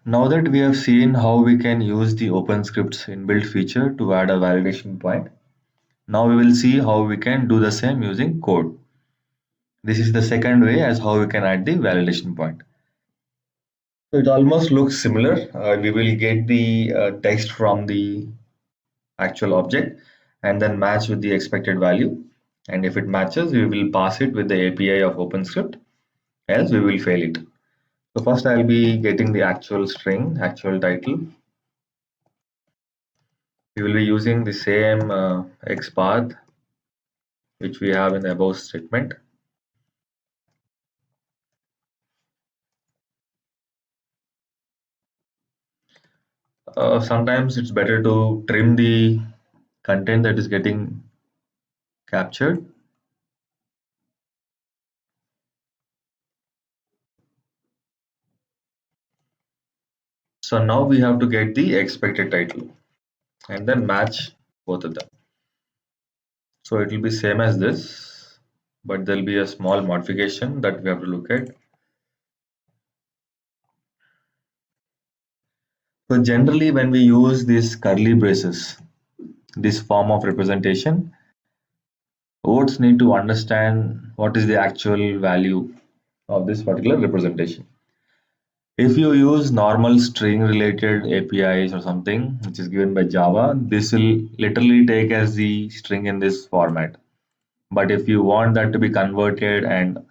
Now that we have seen how we can use the OpenScript's inbuilt feature to add a validation point, now we will see how we can do the same using code. This is the second way as how we can add the validation point. So it almost looks similar. We will get the text from the actual object and then match with the expected value. And if it matches, we will pass it with the API of OpenScript, else we will fail it. So first I'll be getting the actual string, actual title. We will be using the same XPath which we have in the above statement. Sometimes it's better to trim the content that is getting captured. So now we have to get the expected title and then match both of them. So it will be same as this, but there'll be a small modification that we have to look at. So generally when we use these curly braces, this form of representation, Oates need to understand what is the actual value of this particular representation. If you use normal string related APIs or something which is given by Java, this will literally take as the string in this format. But if you want that to be converted and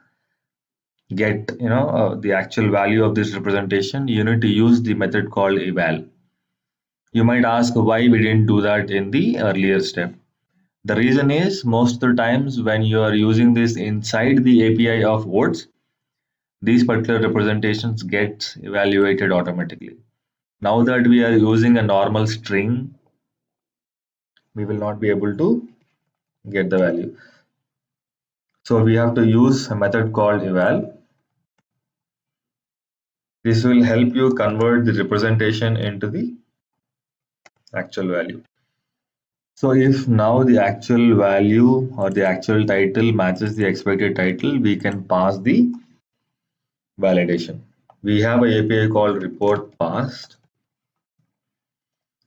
get the actual value of this representation, you need to use the method called eval. You might ask why we didn't do that in the earlier step. The reason is most of the times when you are using this inside the API of Oates, these particular representations get evaluated automatically. Now that we are using a normal string, we will not be able to get the value. So we have to use a method called eval. This will help you convert the representation into the actual value. So if now the actual value or the actual title matches the expected title, we can pass the validation. We have an API called report passed.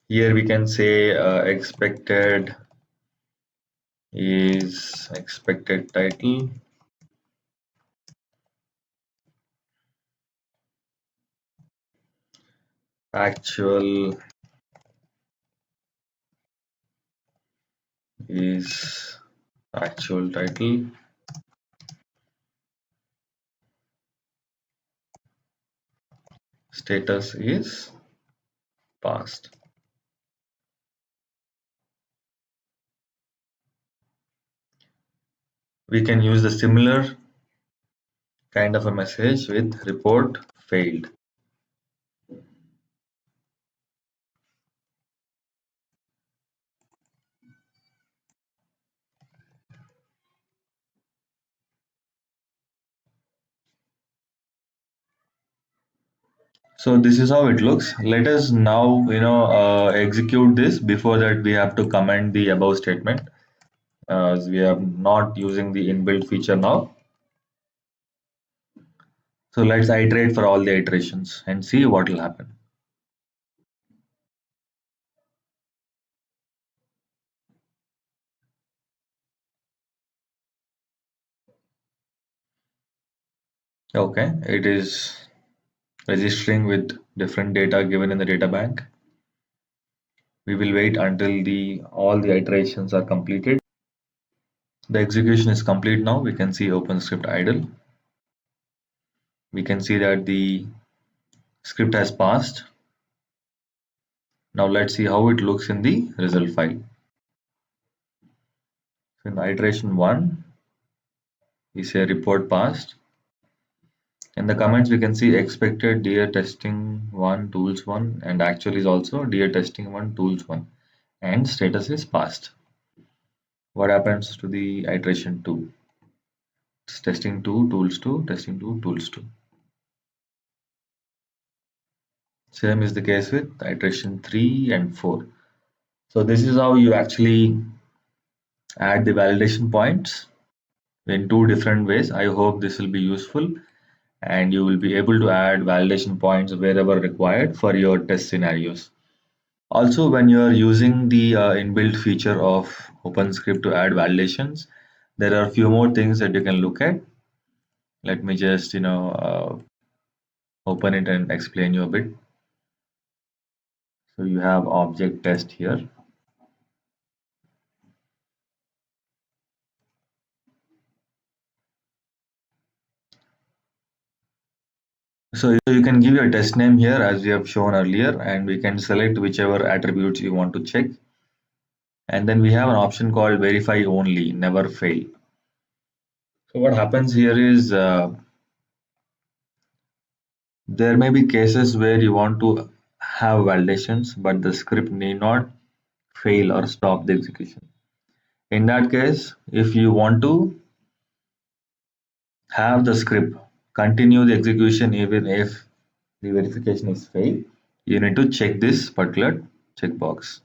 Here we can say expected is expected title. Actual is actual title. Status is passed. We can use the similar kind of a message with report failed. So this is how it looks. Let us now execute this. Before that we have to comment the above statement as we are not using the inbuilt feature now. So let's iterate for all the iterations and see what will happen. Okay, it is registering with different data given in the data bank. We will wait until all the iterations are completed. The execution is complete now. We can see OpenScript idle. We can see that the script has passed. Now let's see how it looks in the result file. So in the iteration 1, we say report passed. In the comments, we can see expected dear testing 1 tools 1 and actual is also dear testing 1 tools 1 and status is passed. What happens to the iteration 2? It's testing 2 tools 2, testing 2 tools 2. Same is the case with iteration 3 and 4. So this is how you actually add the validation points in two different ways. I hope this will be useful. and you will be able to add validation points wherever required for your test scenarios. Also, when you are using the inbuilt feature of OpenScript to add validations, there are a few more things that you can look at. Let me just, open it and explain you a bit. So you have object test here. So you can give your test name here as we have shown earlier, and we can select whichever attributes you want to check. And then we have an option called verify only, never fail. So what happens here is there may be cases where you want to have validations, but the script need not fail or stop the execution. In that case, if you want to have the script continue the execution even if the verification is failed, you need to check this particular checkbox.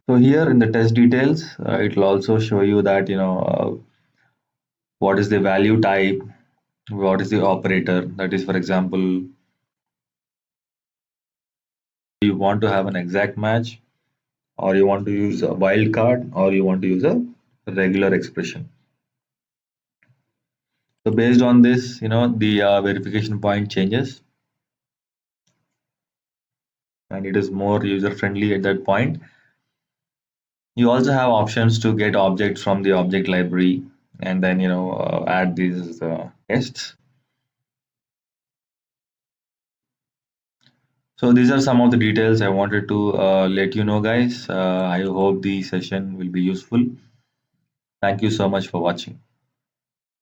So here in the test details, it will also show you that what is the value type, what is the operator. That is, for example, you want to have an exact match, or you want to use a wildcard, or you want to use a regular expression. So based on this, the verification point changes, and it is more user friendly at that point. You also have options to get objects from the object library and then add these tests. So these are some of the details I wanted to let you know, guys. I hope the session will be useful. Thank you so much for watching.